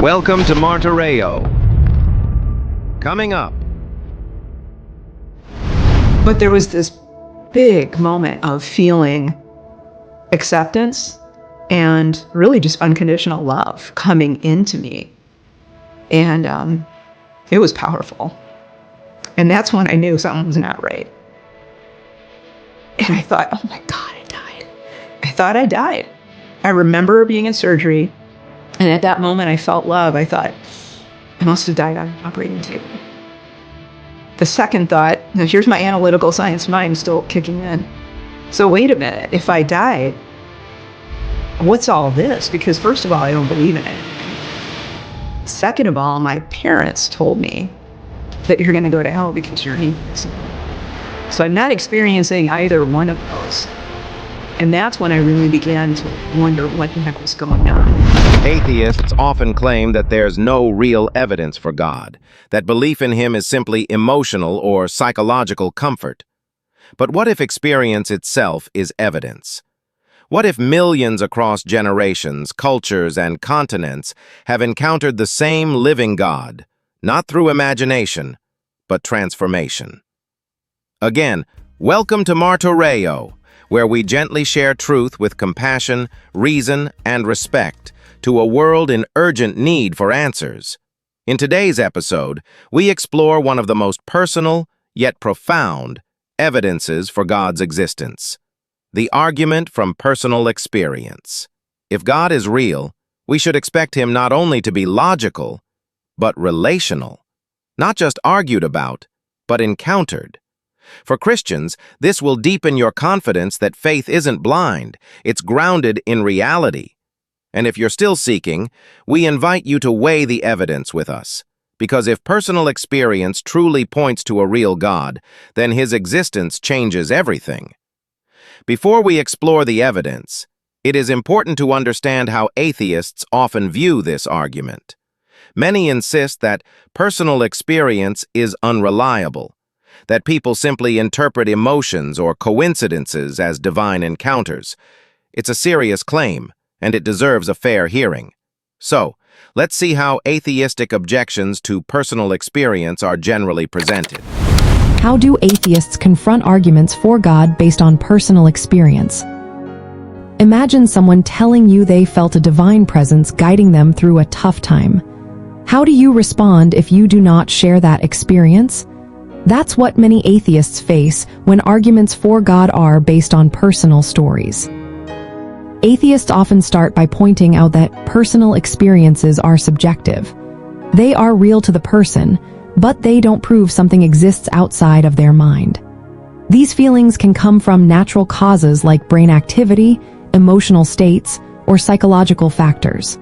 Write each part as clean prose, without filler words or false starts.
Welcome to Martureo. Coming up. But there was this big moment of feeling acceptance and really just unconditional love coming into me. And it was powerful. And that's when I knew something was not right. And I thought, oh my God, I died. I thought I died. I remember being in surgery. And at that moment, I felt love. I thought, I must have died on an operating table. The second thought, now here's my analytical science mind still kicking in. So wait a minute, if I died, what's all this? Because first of all, I don't believe in it. Second of all, my parents told me that you're going to go to hell because you're an atheist. So I'm not experiencing either one of those. And that's when I really began to wonder what the heck was going on. Atheists often claim that there's no real evidence for God, that belief in him is simply emotional or psychological comfort. But what if experience itself is evidence? What if millions across generations, cultures, and continents have encountered the same living God, not through imagination, but transformation? Again, welcome to Martureo, where we gently share truth with compassion, reason, and respect to a world in urgent need for answers. In today's episode, we explore one of the most personal, yet profound, evidences for God's existence: the argument from personal experience. If God is real, we should expect him not only to be logical, but relational. Not just argued about, but encountered. For Christians, this will deepen your confidence that faith isn't blind, it's grounded in reality. And if you're still seeking, we invite you to weigh the evidence with us. Because if personal experience truly points to a real God, then his existence changes everything. Before we explore the evidence, it is important to understand how atheists often view this argument. Many insist that personal experience is unreliable, that people simply interpret emotions or coincidences as divine encounters. It's a serious claim, and it deserves a fair hearing. So, let's see how atheistic objections to personal experience are generally presented. How do atheists confront arguments for God based on personal experience? Imagine someone telling you they felt a divine presence guiding them through a tough time. How do you respond if you do not share that experience? That's what many atheists face when arguments for God are based on personal stories. Atheists often start by pointing out that personal experiences are subjective. They are real to the person, but they don't prove something exists outside of their mind. These feelings can come from natural causes like brain activity, emotional states, or psychological factors.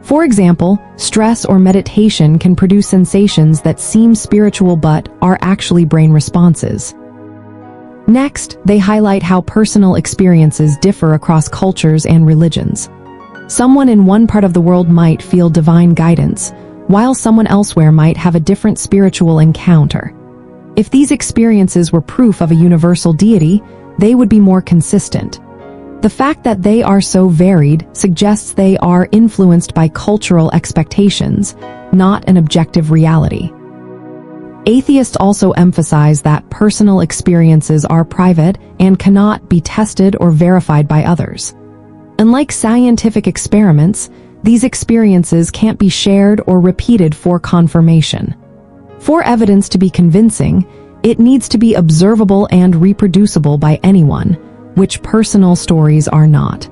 For example, stress or meditation can produce sensations that seem spiritual but are actually brain responses. Next, they highlight how personal experiences differ across cultures and religions. Someone in one part of the world might feel divine guidance, while someone elsewhere might have a different spiritual encounter. If these experiences were proof of a universal deity, they would be more consistent. The fact that they are so varied suggests they are influenced by cultural expectations, not an objective reality. Atheists also emphasize that personal experiences are private and cannot be tested or verified by others. Unlike scientific experiments, these experiences can't be shared or repeated for confirmation. For evidence to be convincing, it needs to be observable and reproducible by anyone, which personal stories are not.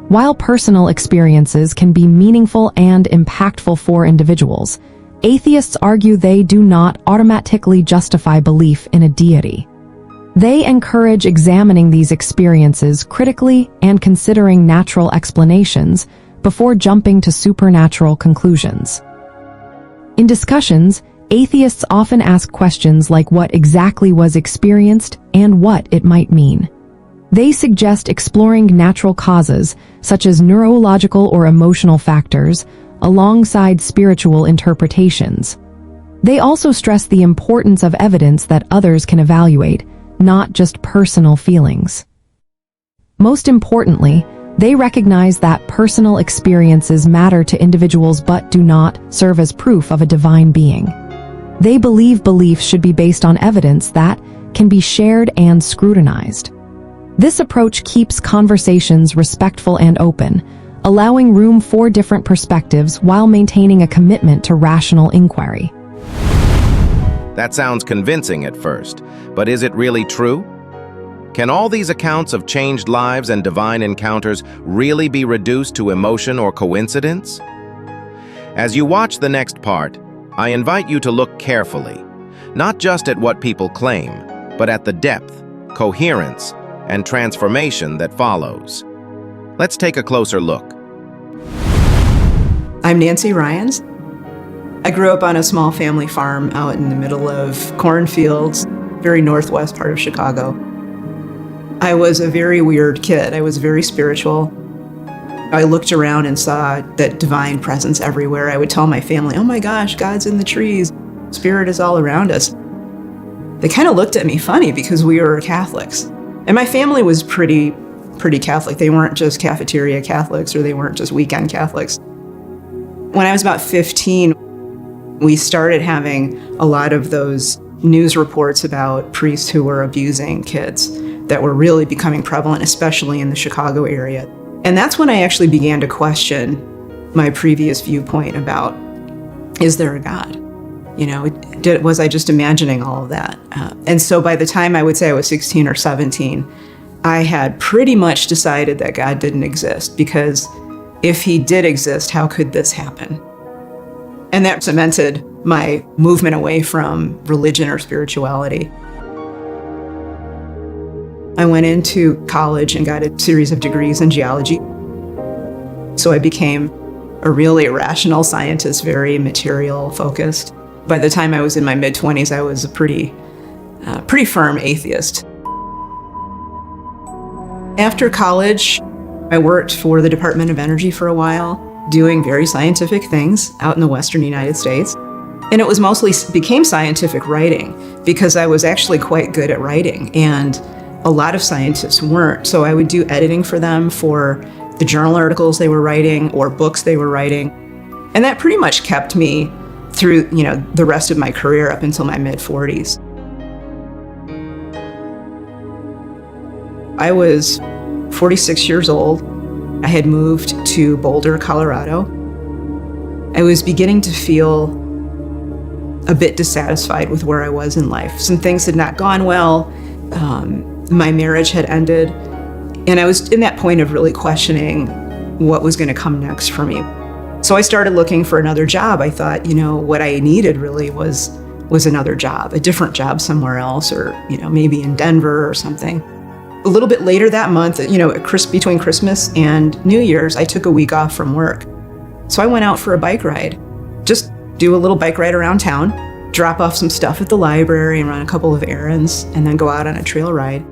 While personal experiences can be meaningful and impactful for individuals, atheists argue they do not automatically justify belief in a deity. They encourage examining these experiences critically and considering natural explanations before jumping to supernatural conclusions. In discussions, atheists often ask questions like what exactly was experienced and what it might mean. They suggest exploring natural causes, such as neurological or emotional factors, alongside spiritual interpretations. They also stress the importance of evidence that others can evaluate, not just personal feelings. Most importantly, They recognize that personal experiences matter to individuals but do not serve as proof of a divine being. They believe beliefs should be based on evidence that can be shared and scrutinized. This approach keeps conversations respectful and open, allowing room for different perspectives while maintaining a commitment to rational inquiry. That sounds convincing at first, but is it really true? Can all these accounts of changed lives and divine encounters really be reduced to emotion or coincidence? As you watch the next part, I invite you to look carefully, not just at what people claim, but at the depth, coherence, and transformation that follows. Let's take a closer look. I'm Nancy Ryans. I grew up on a small family farm out in the middle of cornfields, very northwest part of Chicago. I was a very weird kid. I was very spiritual. I looked around and saw that divine presence everywhere. I would tell my family, oh my gosh, God's in the trees. Spirit is all around us. They kind of looked at me funny because we were Catholics. And my family was pretty Catholic. They weren't just cafeteria Catholics, or they weren't just weekend Catholics. When I was about 15, we started having a lot of those news reports about priests who were abusing kids that were really becoming prevalent, especially in the Chicago area. And that's when I actually began to question my previous viewpoint about, is there a God? You know, was I just imagining all of that? And so by the time I would say I was 16 or 17, I had pretty much decided that God didn't exist, because if he did exist, how could this happen? And that cemented my movement away from religion or spirituality. I went into college and got a series of degrees in geology. So I became a really rational scientist, very material focused. By the time I was in my mid-20s, I was a pretty firm atheist. After college, I worked for the Department of Energy for a while, doing very scientific things out in the Western United States. And it was mostly became scientific writing, because I was actually quite good at writing, and a lot of scientists weren't. So I would do editing for them for the journal articles they were writing or books they were writing. And that pretty much kept me through, the rest of my career up until my mid-40s. I was 46 years old. I had moved to Boulder, Colorado. I was beginning to feel a bit dissatisfied with where I was in life. Some things had not gone well. My marriage had ended, and I was in that point of really questioning what was going to come next for me. So I started looking for another job. I thought, what I needed really was another job, a different job somewhere else, or, maybe in Denver or something. A little bit later that month, between Christmas and New Year's, I took a week off from work. So I went out for a bike ride, just do a little bike ride around town, drop off some stuff at the library and run a couple of errands, and then go out on a trail ride.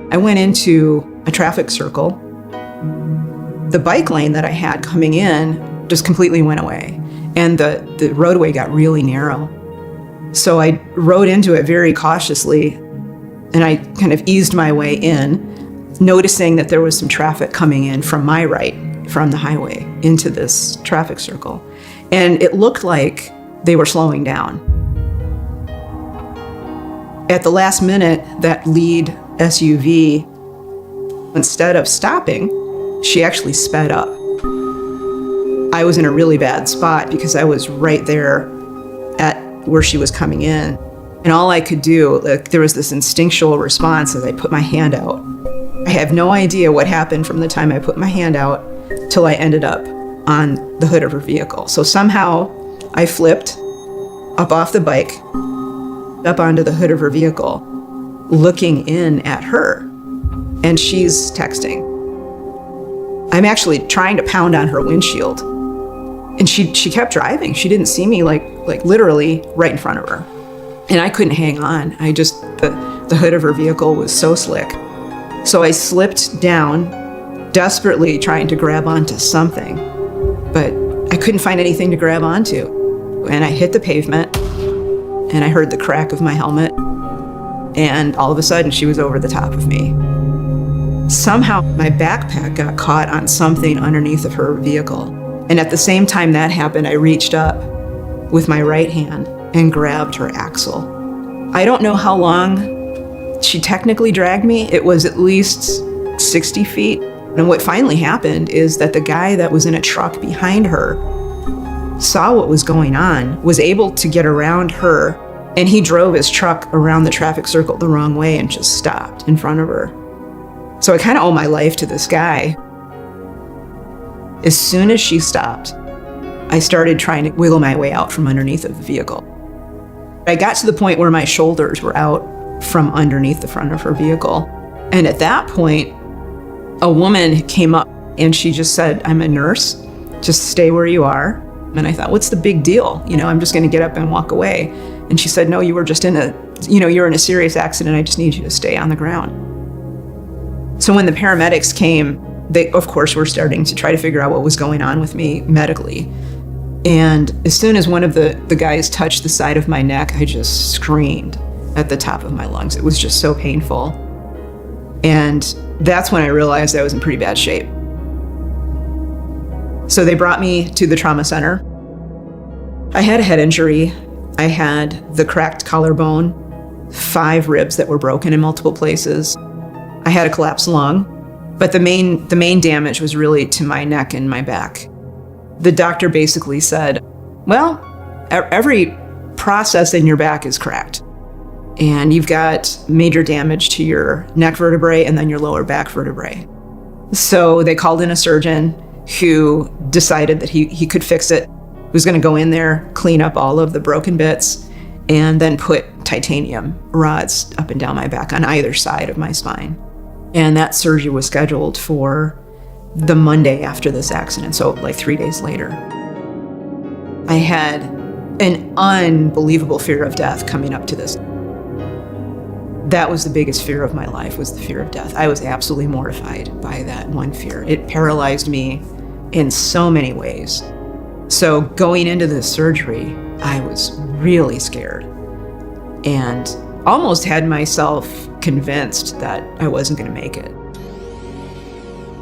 I went into a traffic circle. The bike lane that I had coming in just completely went away, and the roadway got really narrow. So I rode into it very cautiously, and I kind of eased my way in, noticing that there was some traffic coming in from my right, from the highway, into this traffic circle. And it looked like they were slowing down. At the last minute, that lead SUV, instead of stopping, she actually sped up. I was in a really bad spot because I was right there at where she was coming in. And all I could do, there was this instinctual response as I put my hand out. I have no idea what happened from the time I put my hand out till I ended up on the hood of her vehicle. So somehow I flipped up off the bike, up onto the hood of her vehicle, looking in at her, and she's texting. I'm actually trying to pound on her windshield, and she kept driving. She didn't see me, like literally right in front of her, and I couldn't hang on. The hood of her vehicle was so slick. So I slipped down, desperately trying to grab onto something, but I couldn't find anything to grab onto. And I hit the pavement, and I heard the crack of my helmet, and all of a sudden she was over the top of me. Somehow my backpack got caught on something underneath of her vehicle. And at the same time that happened, I reached up with my right hand and grabbed her axle. I don't know how long she technically dragged me. It was at least 60 feet. And what finally happened is that the guy that was in a truck behind her saw what was going on, was able to get around her, and he drove his truck around the traffic circle the wrong way and just stopped in front of her. So I kind of owe my life to this guy. As soon as she stopped, I started trying to wiggle my way out from underneath of the vehicle. I got to the point where my shoulders were out from underneath the front of her vehicle. And at that point, a woman came up and she just said, "I'm a nurse, just stay where you are." And I thought, what's the big deal? I'm just going to get up and walk away. And she said, "No, you were just you're in a serious accident. I just need you to stay on the ground." So when the paramedics came, they, of course, were starting to try to figure out what was going on with me medically. And as soon as one of the guys touched the side of my neck, I just screamed at the top of my lungs. It was just so painful. And that's when I realized I was in pretty bad shape. So they brought me to the trauma center. I had a head injury. I had the cracked collarbone, 5 ribs that were broken in multiple places. I had a collapsed lung, but the main damage was really to my neck and my back. The doctor basically said, well, every process in your back is cracked, and you've got major damage to your neck vertebrae and then your lower back vertebrae. So they called in a surgeon who decided that he could fix it. He was going to go in there, clean up all of the broken bits, and then put titanium rods up and down my back on either side of my spine. And that surgery was scheduled for the Monday after this accident, so like 3 days later. I had an unbelievable fear of death coming up to this. That was the biggest fear of my life, was the fear of death. I was absolutely mortified by that one fear. It paralyzed me in so many ways. So going into this surgery, I was really scared and almost had myself convinced that I wasn't going to make it.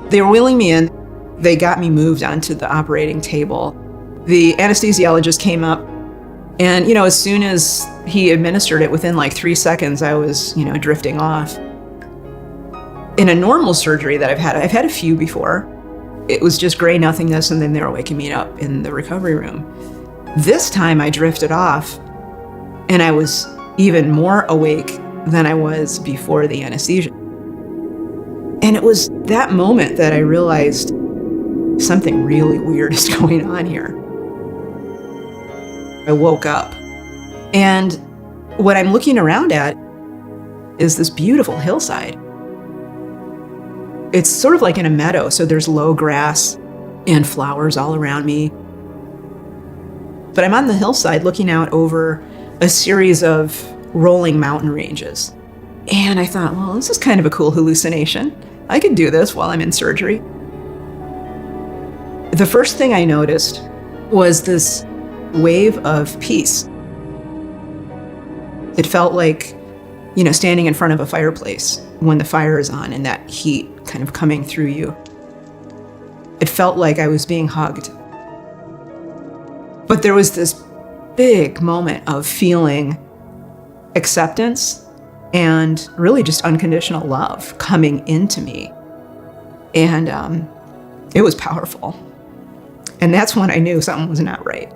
They were wheeling me in. They got me moved onto the operating table. The anesthesiologist came up, and as soon as he administered it, within like 3 seconds, I was drifting off. In a normal surgery that I've had a few before. It was just gray nothingness, and then they were waking me up in the recovery room. This time I drifted off, and I was even more awake than I was before the anesthesia. And it was that moment that I realized something really weird is going on here. I woke up, and what I'm looking around at is this beautiful hillside. It's sort of like in a meadow, so there's low grass and flowers all around me. But I'm on the hillside looking out over a series of rolling mountain ranges. And I thought, well, this is kind of a cool hallucination. I could do this while I'm in surgery. The first thing I noticed was this wave of peace. It felt like, standing in front of a fireplace when the fire is on and that heat kind of coming through you. It felt like I was being hugged. But there was this big moment of feeling acceptance and really just unconditional love coming into me. And it was powerful. And that's when I knew something was not right.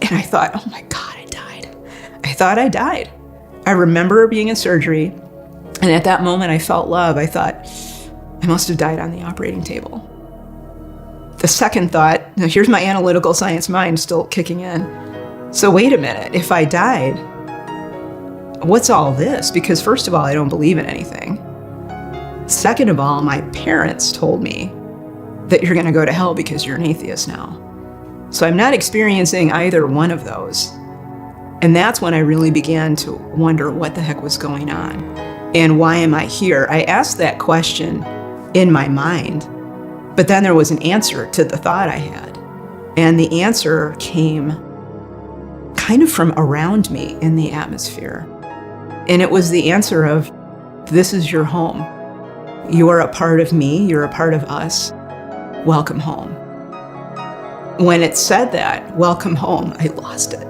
And I thought, oh my God, I died. I thought I died. I remember being in surgery, and at that moment I felt love. I thought, I must have died on the operating table. The second thought, now here's my analytical science mind still kicking in. So wait a minute, if I died, what's all this? Because first of all, I don't believe in anything. Second of all, my parents told me that you're going to go to hell because you're an atheist now. So I'm not experiencing either one of those. And that's when I really began to wonder what the heck was going on and why am I here? I asked that question in my mind, but then there was an answer to the thought I had. And the answer came kind of from around me in the atmosphere. And it was the answer of, this is your home. You are a part of me, you're a part of us. Welcome home. When it said that, welcome home, I lost it.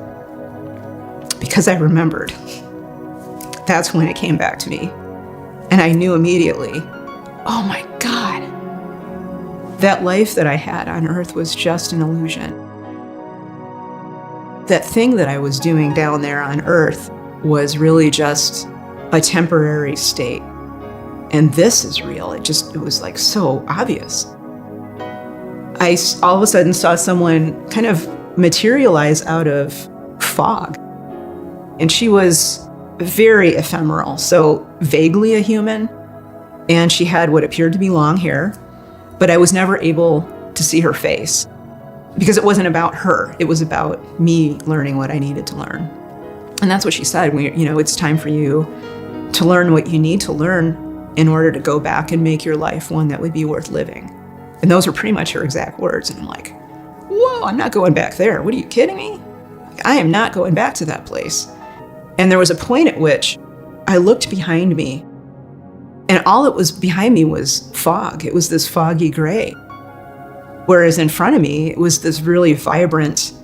Because I remembered. That's when it came back to me. And I knew immediately, oh my God, that life that I had on earth was just an illusion. That thing that I was doing down there on earth was really just a temporary state. And this is real. It was like so obvious. I all of a sudden saw someone kind of materialize out of fog. And she was very ephemeral, so vaguely a human. And she had what appeared to be long hair, but I was never able to see her face because it wasn't about her. It was about me learning what I needed to learn. And that's what she said. It's time for you to learn what you need to learn in order to go back and make your life one that would be worth living. And those were pretty much her exact words. And I'm like, whoa, I'm not going back there. What are you kidding me? I am not going back to that place. And there was a point at which I looked behind me, and all that was behind me was fog. It was this foggy gray. Whereas in front of me, it was this really vibrant,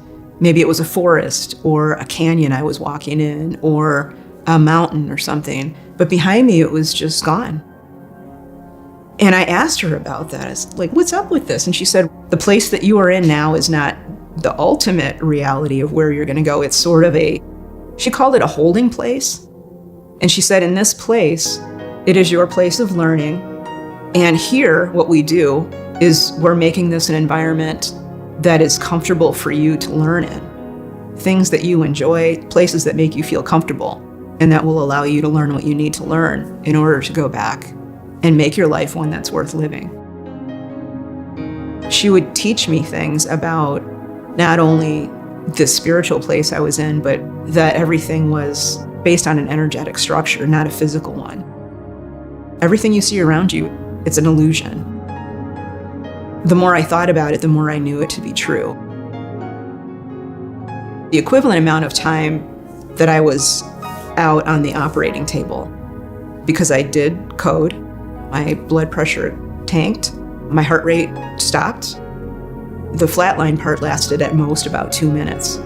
maybe it was a forest or a canyon I was walking in or a mountain or something. But behind me, it was just gone. And I asked her about that. I was like, what's up with this? And she said, the place that you are in now is not the ultimate reality of where you're going to go. It's sort of she called it a holding place. And she said, in this place, it is your place of learning. And here, what we do is we're making this an environment that is comfortable for you to learn in. Things that you enjoy, places that make you feel comfortable, and that will allow you to learn what you need to learn in order to go back and make your life one that's worth living. She would teach me things about not only the spiritual place I was in, but that everything was based on an energetic structure, not a physical one. Everything you see around you, it's an illusion. The more I thought about it, the more I knew it to be true. The equivalent amount of time that I was out on the operating table, because I did code, my blood pressure tanked, my heart rate stopped. The flatline part lasted at most about 2 minutes.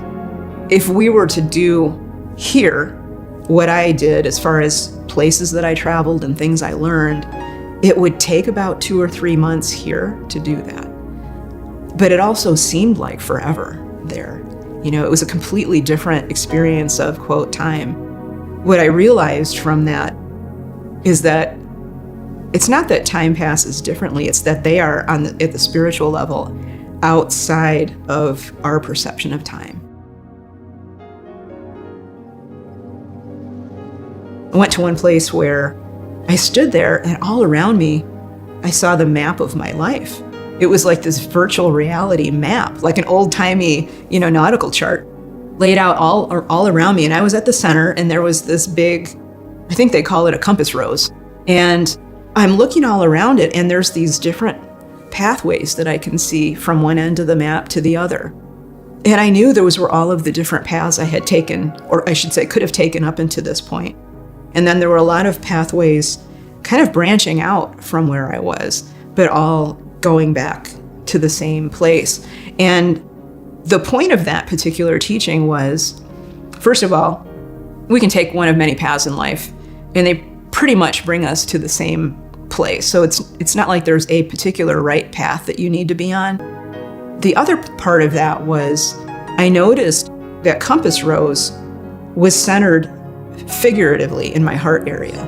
If we were to do here what I did as far as places that I traveled and things I learned, it would take about 2 or 3 months here to do that. But it also seemed like forever there. It was a completely different experience of, quote, time. What I realized from that is that it's not that time passes differently, it's that they are at the spiritual level outside of our perception of time. I went to one place where I stood there and all around me, I saw the map of my life. It was like this virtual reality map, like an old-timey, nautical chart laid out all around me. And I was at the center and there was this big, I think they call it a compass rose. And I'm looking all around it and there's these different pathways that I can see from one end of the map to the other. And I knew those were all of the different paths I had taken, or I should say could have taken up into this point. And then there were a lot of pathways kind of branching out from where I was, but all going back to the same place. And the point of that particular teaching was, first of all, we can take one of many paths in life, and they pretty much bring us to the same place. So it's not like there's a particular right path that you need to be on. The other part of that was I noticed that compass rose was centered figuratively in my heart area.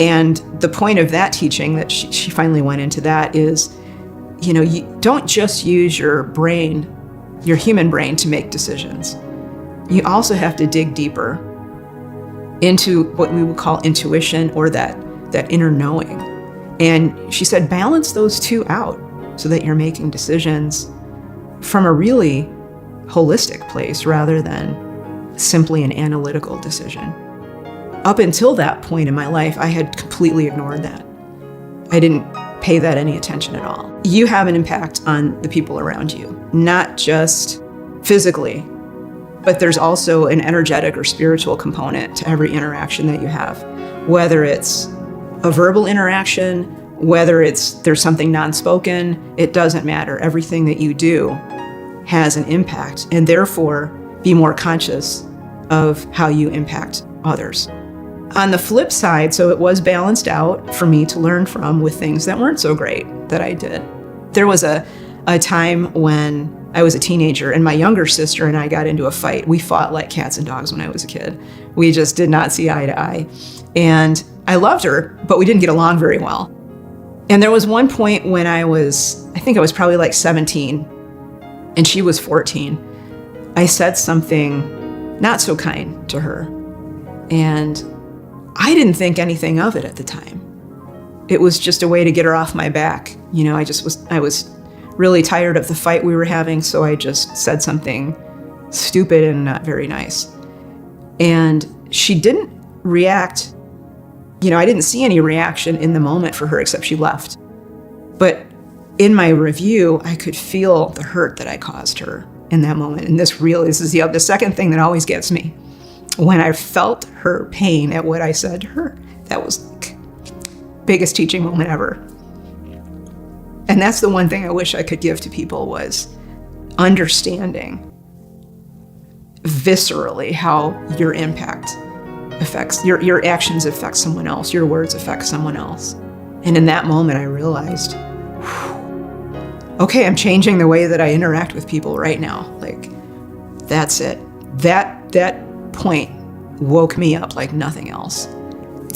And the point of that teaching that she finally went into that is, you don't just use your brain, your human brain, to make decisions. You also have to dig deeper into what we would call intuition, or that inner knowing. And she said, balance those two out so that you're making decisions from a really holistic place rather than simply an analytical decision. Up until that point in my life, I had completely ignored that. I didn't pay that any attention at all. You have an impact on the people around you, not just physically, but there's also an energetic or spiritual component to every interaction that you have, whether it's a verbal interaction, whether there's something non-spoken, it doesn't matter. Everything that you do has an impact, and therefore be more conscious of how you impact others. On the flip side, so it was balanced out for me to learn from with things that weren't so great that I did. There was a time when I was a teenager and my younger sister and I got into a fight. We fought like cats and dogs when I was a kid. We just did not see eye to eye. And I loved her, but we didn't get along very well. And there was one point when I think I was probably like 17 and she was 14. I said something not so kind to her. And I didn't think anything of it at the time. It was just a way to get her off my back. You know, I was really tired of the fight we were having, so I just said something stupid and not very nice. And she didn't react. You know, I didn't see any reaction in the moment for her except she left. But in my review, I could feel the hurt that I caused her in that moment. And this is the second thing that always gets me. When I felt her pain at what I said to her, that was the biggest teaching moment ever. And that's the one thing I wish I could give to people was understanding viscerally how your impact affects, your actions affect someone else, your words affect someone else. And in that moment, I realized, okay, I'm changing the way that I interact with people right now. Like, that's it. That point woke me up like nothing else.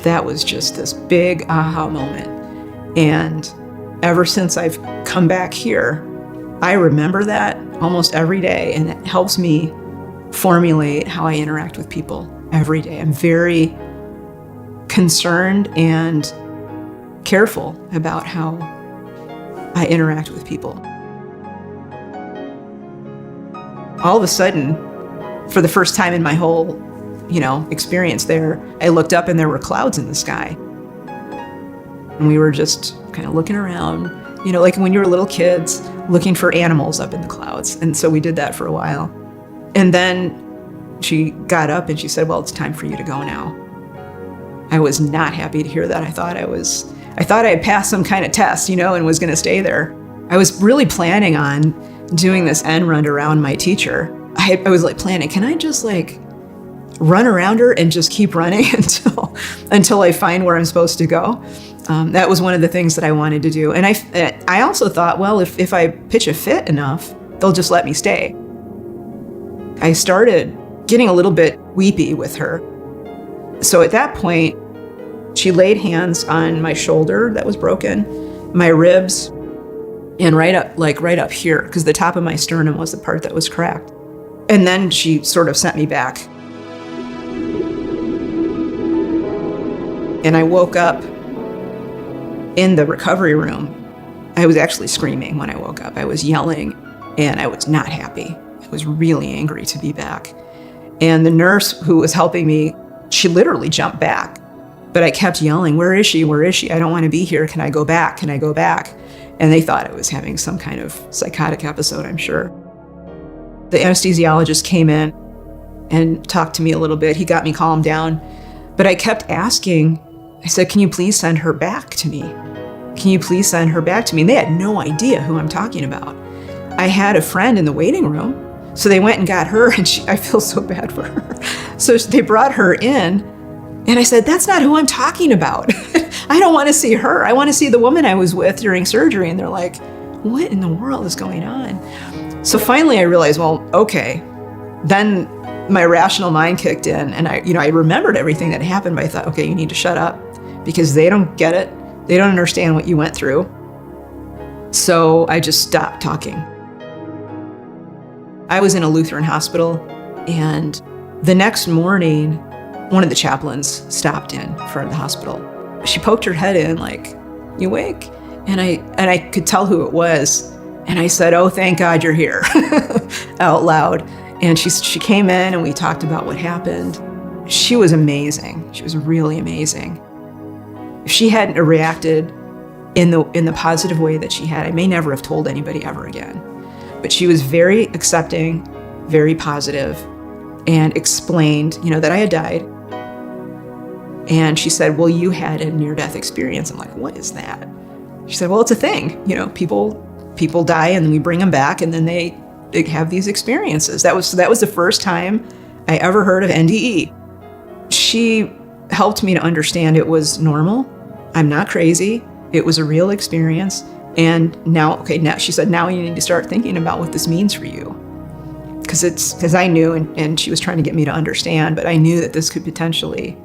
That was just this big aha moment. And ever since I've come back here, I remember that almost every day, and it helps me formulate how I interact with people every day. I'm very concerned and careful about how I interact with people. All of a sudden, for the first time in my whole, experience there, I looked up and there were clouds in the sky. And we were just kind of looking around, like when you were little kids looking for animals up in the clouds. And so we did that for a while. And then she got up and she said, well, it's time for you to go now. I was not happy to hear that. I thought I had passed some kind of test, and was going to stay there. I was really planning on doing this end run around my teacher. I was like planning, can I just run around her and just keep running until I find where I'm supposed to go? That was one of the things that I wanted to do. And I also thought, well, if I pitch a fit enough, they'll just let me stay. I started getting a little bit weepy with her. So at that point, she laid hands on my shoulder that was broken, my ribs, and right up here, because the top of my sternum was the part that was cracked. And then she sort of sent me back. And I woke up in the recovery room. I was actually screaming when I woke up. I was yelling, and I was not happy. I was really angry to be back. And the nurse who was helping me, she literally jumped back. But I kept yelling, where is she? Where is she? I don't want to be here. Can I go back? Can I go back? And they thought I was having some kind of psychotic episode, I'm sure. The anesthesiologist came in and talked to me a little bit. He got me calmed down. But I kept asking, I said, can you please send her back to me? Can you please send her back to me? And they had no idea who I'm talking about. I had a friend in the waiting room, so they went and got her, and I feel so bad for her. So they brought her in, and I said, that's not who I'm talking about. I don't want to see her. I want to see the woman I was with during surgery. And they're like, what in the world is going on? So finally I realized, well, okay. Then my rational mind kicked in, and I remembered everything that happened, but I thought, okay, you need to shut up because they don't get it. They don't understand what you went through. So I just stopped talking. I was in a Lutheran hospital, and the next morning, one of the chaplains stopped in front of the hospital. She poked her head in like, you awake? And I could tell who it was. And I said, oh, thank God you're here, out loud. And she came in and we talked about what happened. She was amazing. She was really amazing. If she hadn't reacted in the positive way that she had, I may never have told anybody ever again. But she was very accepting, very positive, and explained, that I had died. And she said, well, you had a near-death experience. I'm like, what is that? She said, well, it's a thing. People die and then we bring them back and then they have these experiences. That was the first time I ever heard of NDE. She helped me to understand it was normal. I'm not crazy. It was a real experience. And now she said, now you need to start thinking about what this means for you. Because I knew, and she was trying to get me to understand, but I knew that this could potentially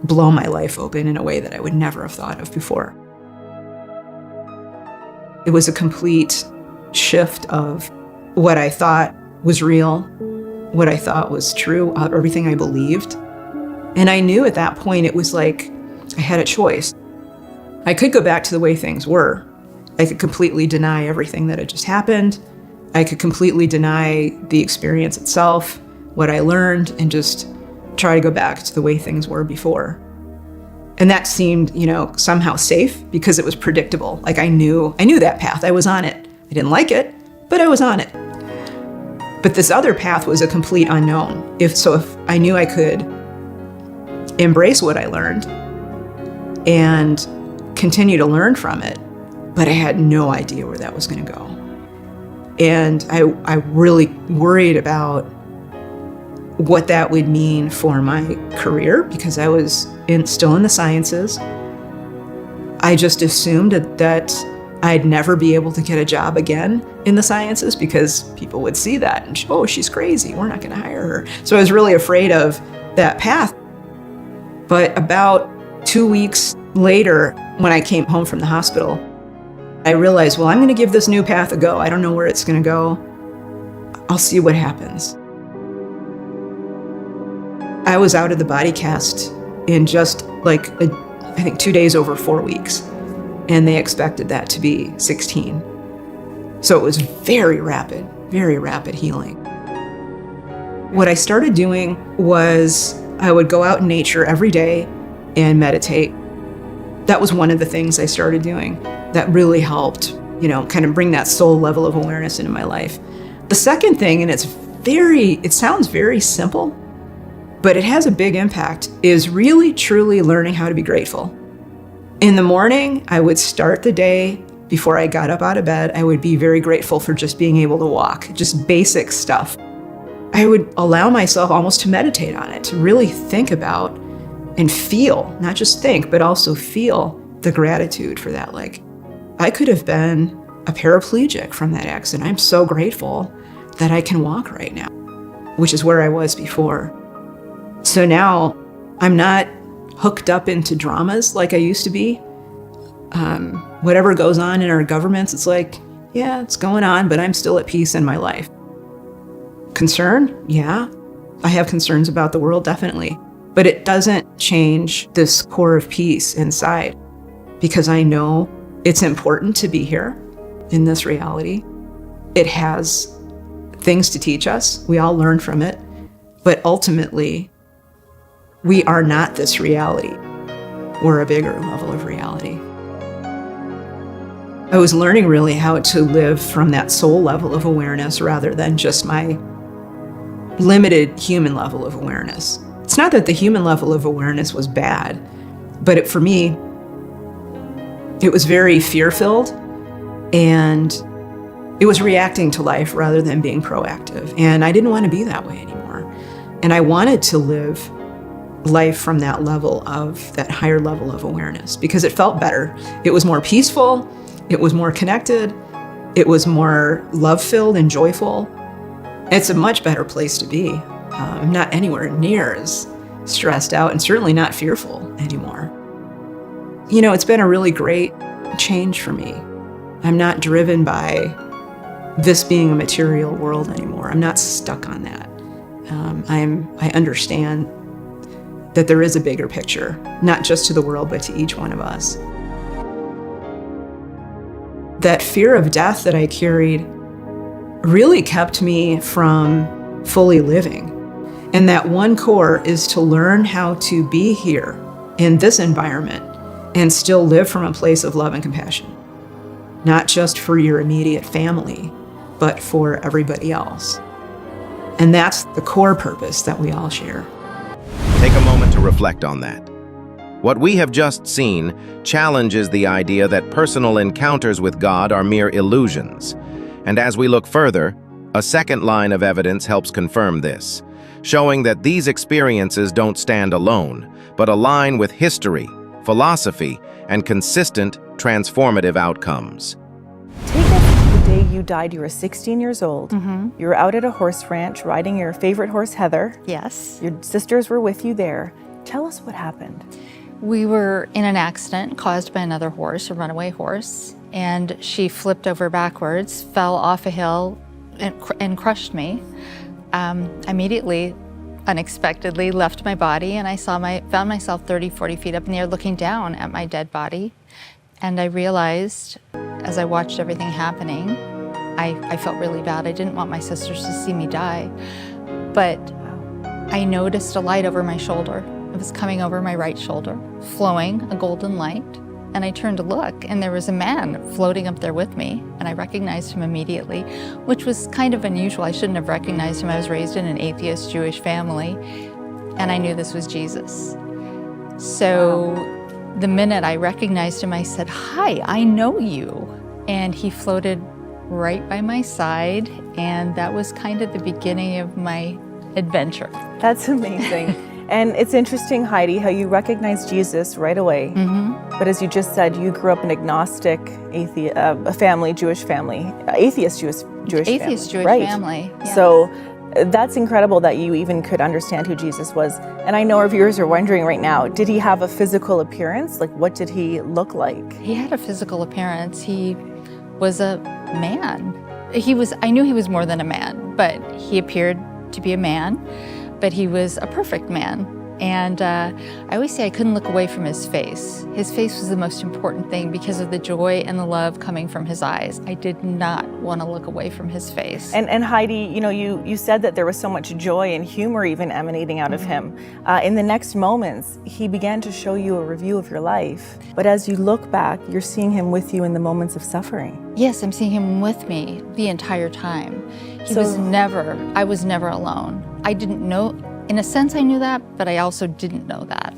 blow my life open in a way that I would never have thought of before. It was a complete shift of what I thought was real, what I thought was true, everything I believed. And I knew at that point it was like I had a choice. I could go back to the way things were. I could completely deny everything that had just happened. I could completely deny the experience itself, what I learned, and just try to go back to the way things were before. And that seemed, somehow safe because it was predictable. Like I knew that path. I was on it. I didn't like it, but I was on it. But this other path was a complete unknown. If I knew I could embrace what I learned and continue to learn from it, but I had no idea where that was going to go. And I really worried about what that would mean for my career because I was still in the sciences. I just assumed that I'd never be able to get a job again in the sciences because people would see that and, oh, she's crazy. We're not going to hire her. So I was really afraid of that path. But about 2 weeks later, when I came home from the hospital, I realized, well, I'm going to give this new path a go. I don't know where it's going to go. I'll see what happens. I was out of the body cast in just I think 2 days over 4 weeks. And they expected that to be 16. So it was very rapid healing. What I started doing was I would go out in nature every day and meditate. That was one of the things I started doing that really helped, kind of bring that soul level of awareness into my life. The second thing, and it sounds very simple, but it has a big impact, is really, truly learning how to be grateful. In the morning, I would start the day before I got up out of bed. I would be very grateful for just being able to walk, just basic stuff. I would allow myself almost to meditate on it, to really think about and feel, not just think, but also feel the gratitude for that. Like, I could have been a paraplegic from that accident. I'm so grateful that I can walk right now, which is where I was before. So now I'm not hooked up into dramas like I used to be. Whatever goes on in our governments, it's like, yeah, it's going on, but I'm still at peace in my life. Concern? Yeah, I have concerns about the world, definitely. But it doesn't change this core of peace inside because I know it's important to be here in this reality. It has things to teach us. We all learn from it. But ultimately, we are not this reality. We're a bigger level of reality. I was learning really how to live from that soul level of awareness rather than just my limited human level of awareness. It's not that the human level of awareness was bad, but for me, it was very fear-filled and it was reacting to life rather than being proactive. And I didn't want to be that way anymore. And I wanted to live life from that higher level of awareness because it felt better. It was more peaceful. It was more connected. It was more love-filled and joyful. It's a much better place to be. I'm not anywhere near as stressed out and certainly not fearful anymore. It's been a really great change for me. I'm not driven by this being a material world anymore. I'm not stuck on that. I understand that there is a bigger picture, not just to the world, but to each one of us. That fear of death that I carried really kept me from fully living. And that one core is to learn how to be here in this environment and still live from a place of love and compassion, not just for your immediate family, but for everybody else. And that's the core purpose that we all share. Take a moment to reflect on that. What we have just seen challenges the idea that personal encounters with God are mere illusions. And as we look further, a second line of evidence helps confirm this, showing that these experiences don't stand alone, but align with history, philosophy, and consistent, transformative outcomes. Take us to the day you died. You were 16 years old. You were out at a horse ranch riding your favorite horse, Heather. Yes. Your sisters were with you there. Tell us what happened. We were in an accident caused by another horse, a runaway horse, and she flipped over backwards, fell off a hill, and crushed me. Immediately, unexpectedly, left my body, and I found myself 30, 40 feet up in the air looking down at my dead body. And I realized, as I watched everything happening, I felt really bad. I didn't want my sisters to see me die. But I noticed a light over my shoulder. It was coming over my right shoulder, flowing, a golden light. And I turned to look, and there was a man floating up there with me, and I recognized him immediately, which was kind of unusual. I shouldn't have recognized him. I was raised in an atheist Jewish family, and I knew this was Jesus. So the minute I recognized him, I said, "Hi, I know you." And he floated right by my side, and that was kind of the beginning of my adventure. That's amazing. And it's interesting, Heidi, how you recognized Jesus right away. But as you just said, you grew up in agnostic, a family, Jewish family, atheist Jewish Atheist family. Jewish family, yes. So that's incredible that you even could understand who Jesus was. And I know our viewers are wondering right now, did he have a physical appearance? Like, what did he look like? He had a physical appearance. He was a man. I knew he was more than a man, but he appeared to be a man. But he was a perfect man. And I always say I couldn't look away from his face. His face was the most important thing because of the joy and the love coming from his eyes. I did not want to look away from his face. And Heidi, you said that there was so much joy and humor even emanating out of him. In the next moments, he began to show you a review of your life. But as you look back, you're seeing him with you in the moments of suffering. Yes, I'm seeing him with me the entire time. I was never alone. I didn't know, in a sense I knew that, but I also didn't know that.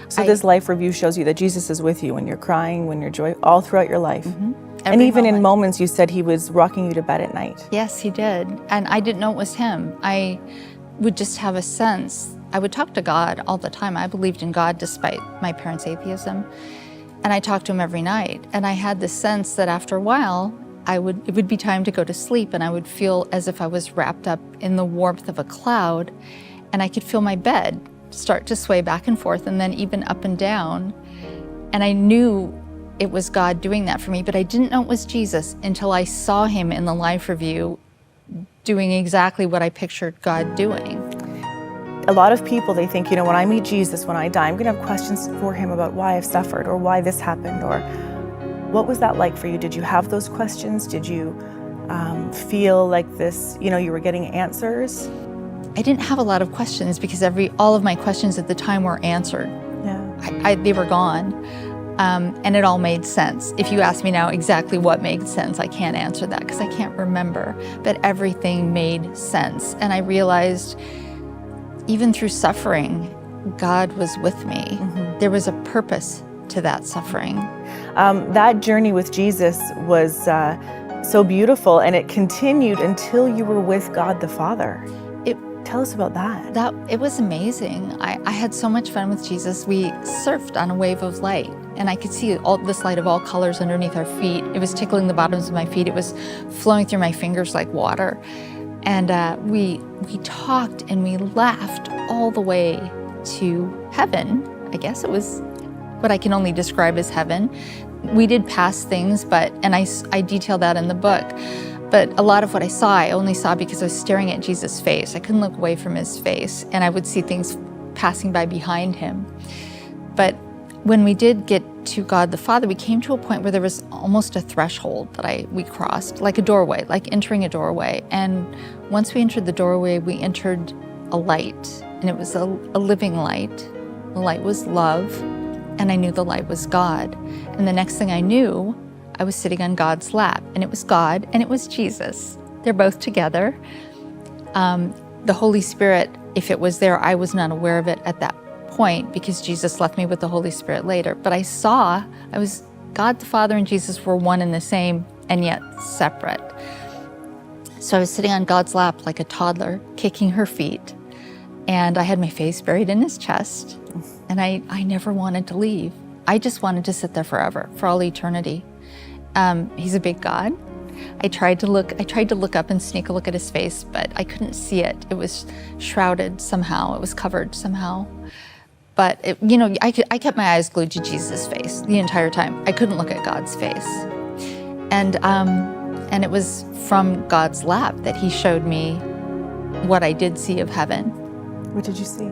So this life review shows you that Jesus is with you when you're crying, when you're joy, all throughout your life. And even in moments you said he was rocking you to bed at night. Yes, he did. And I didn't know it was him. I would just have a sense. I would talk to God all the time. I believed in God despite my parents' atheism. And I talked to him every night. And I had this sense that after a while, it would be time to go to sleep, and I would feel as if I was wrapped up in the warmth of a cloud, and I could feel my bed start to sway back and forth and then even up and down. And I knew it was God doing that for me, but I didn't know it was Jesus until I saw him in the life review doing exactly what I pictured God doing. A lot of people, they think, when I meet Jesus, when I die, I'm gonna have questions for him about why I've suffered or why this happened, or what was that like for you? Did you have those questions? Did you feel like this, you were getting answers? I didn't have a lot of questions because all of my questions at the time were answered. Yeah. They were gone, and it all made sense. If you ask me now exactly what made sense, I can't answer that because I can't remember, but everything made sense. And I realized even through suffering, God was with me. There was a purpose to that suffering. That journey with Jesus was so beautiful, and it continued until you were with God the Father. Tell us about that. It was amazing. I had so much fun with Jesus. We surfed on a wave of light, and I could see all this light of all colors underneath our feet. It was tickling the bottoms of my feet. It was flowing through my fingers like water. And we talked and we laughed all the way to heaven. I guess it was what I can only describe as heaven. We did pass things, and I detail that in the book. But a lot of what I only saw because I was staring at Jesus' face. I couldn't look away from his face, and I would see things passing by behind him. But when we did get to God the Father, we came to a point where there was almost a threshold that we crossed, like a doorway, like entering a doorway. And once we entered the doorway, we entered a light, and it was a living light. The light was love, and I knew the light was God. And the next thing I knew, I was sitting on God's lap, and it was God and it was Jesus. They're both together. The Holy Spirit, if it was there, I was not aware of it at that point because Jesus left me with the Holy Spirit later. But God the Father and Jesus were one and the same, and yet separate. So I was sitting on God's lap like a toddler, kicking her feet, and I had my face buried in his chest, and I never wanted to leave. I just wanted to sit there forever, for all eternity. He's a big God. I tried to look up and sneak a look at his face, but I couldn't see it. It was shrouded somehow. It was covered somehow. But I kept my eyes glued to Jesus' face the entire time. I couldn't look at God's face. And it was from God's lap that he showed me what I did see of heaven. What did you see?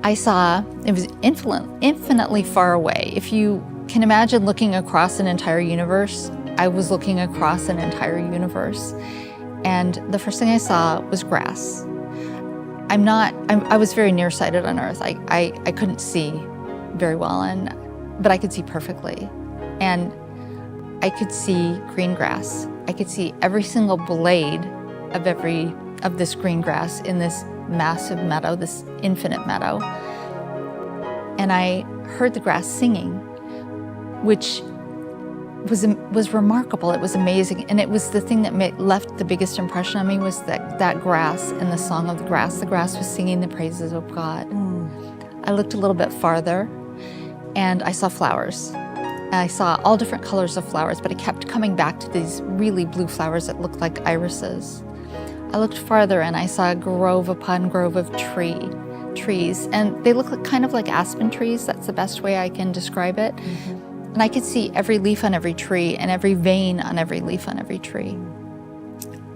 I saw, it was infinitely far away. If you can imagine looking across an entire universe, I was looking across an entire universe. And the first thing I saw was grass. I was very nearsighted on Earth. I couldn't see very well, but I could see perfectly. And I could see green grass. I could see every single blade of this green grass in this massive meadow, this infinite meadow. And I heard the grass singing, which was remarkable. It was amazing. And it was the thing that left the biggest impression on me was that grass and the song of the grass. The grass was singing the praises of God. I looked a little bit farther and I saw flowers. And I saw all different colors of flowers, but I kept coming back to these really blue flowers that looked like irises. I looked farther and I saw grove upon grove of trees, and they look kind of like aspen trees. That's the best way I can describe it. And I could see every leaf on every tree and every vein on every leaf on every tree.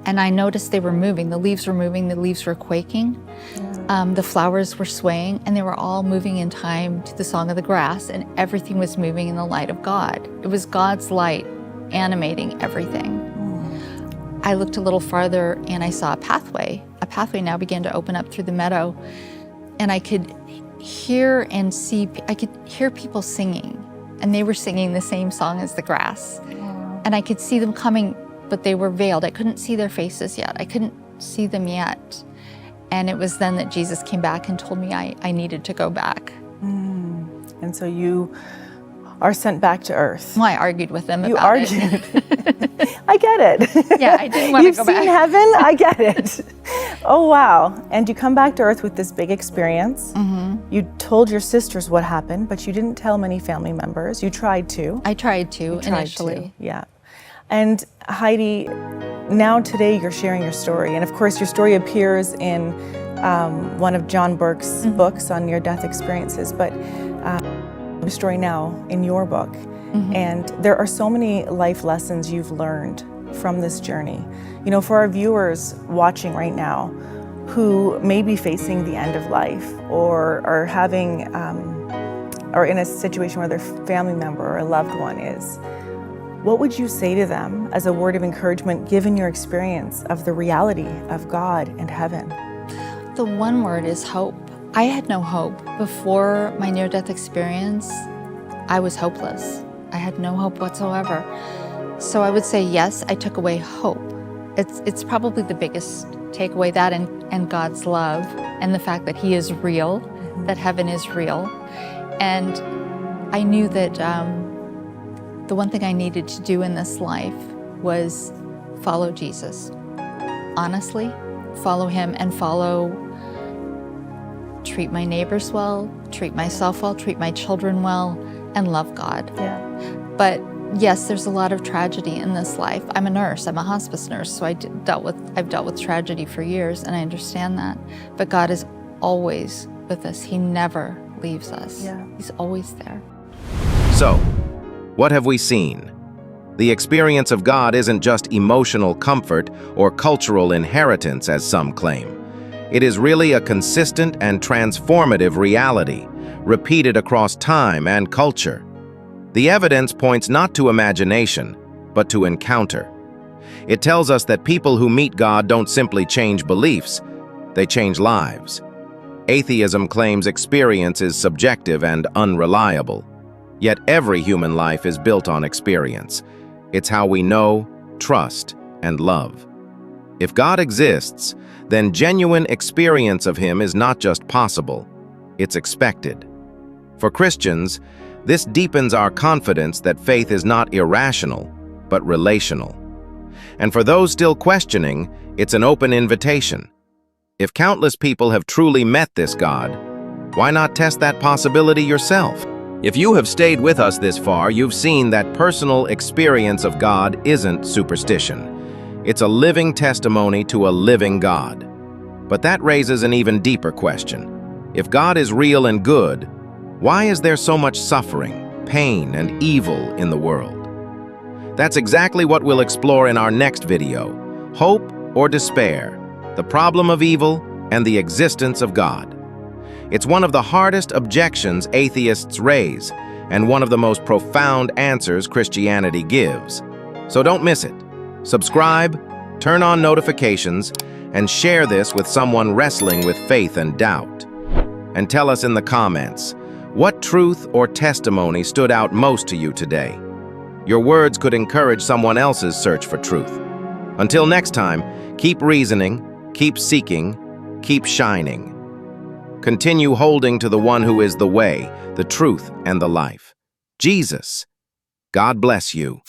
And I noticed they were moving. The leaves were moving, the leaves were quaking. The flowers were swaying, and they were all moving in time to the song of the grass, and everything was moving in the light of God. It was God's light animating everything. I looked a little farther and I saw a pathway. A pathway now began to open up through the meadow, and I could hear people singing, and they were singing the same song as the grass. And I could see them coming, but they were veiled. I couldn't see their faces yet. I couldn't see them yet. And it was then that Jesus came back and told me I needed to go back. And so you are sent back to Earth. Well, I argued with him You about argued. it. I get it. Yeah, I didn't want to go back. You've seen heaven? I get it. Oh, wow. And you come back to Earth with this big experience. You told your sisters what happened, but you didn't tell many family members. You tried to. I tried to initially. Yeah. And Heidi, now today you're sharing your story. And of course, your story appears in one of John Burke's books on near-death experiences, but your story now in your book. And there are so many life lessons you've learned from this journey. You know, for our viewers watching right now who may be facing the end of life or are having, or in a situation where their family member or a loved one is, what would you say to them as a word of encouragement given your experience of the reality of God and heaven? The one word is hope. I had no hope. Before my near-death experience, I was hopeless. I had no hope whatsoever. So I would say, yes, I took away hope. It's probably the biggest takeaway, that and God's love and the fact that He is real, that heaven is real. And I knew that the one thing I needed to do in this life was follow Jesus. Honestly, follow Him and treat my neighbors well, treat myself well, treat my children well, and love God. Yeah. But yes, there's a lot of tragedy in this life. I'm a nurse, I'm a hospice nurse, so I've dealt with tragedy for years, and I understand that. But God is always with us. He never leaves us. Yeah. He's always there. So, what have we seen? The experience of God isn't just emotional comfort or cultural inheritance, as some claim. It is really a consistent and transformative reality, repeated across time and culture. The evidence points not to imagination, but to encounter. It tells us that people who meet God don't simply change beliefs, they change lives. Atheism claims experience is subjective and unreliable. Yet every human life is built on experience. It's how we know, trust, and love. If God exists, then genuine experience of Him is not just possible, it's expected. For Christians, this deepens our confidence that faith is not irrational, but relational. And for those still questioning, it's an open invitation. If countless people have truly met this God, why not test that possibility yourself? If you have stayed with us this far, you've seen that personal experience of God isn't superstition. It's a living testimony to a living God. But that raises an even deeper question. If God is real and good, why is there so much suffering, pain, and evil in the world? That's exactly what we'll explore in our next video. Hope or despair, the problem of evil and the existence of God. It's one of the hardest objections atheists raise, and one of the most profound answers Christianity gives. So don't miss it. Subscribe, turn on notifications, and share this with someone wrestling with faith and doubt. And tell us in the comments, what truth or testimony stood out most to you today? Your words could encourage someone else's search for truth. Until next time, keep reasoning, keep seeking, keep shining. Continue holding to the one who is the way, the truth, and the life. Jesus. God bless you.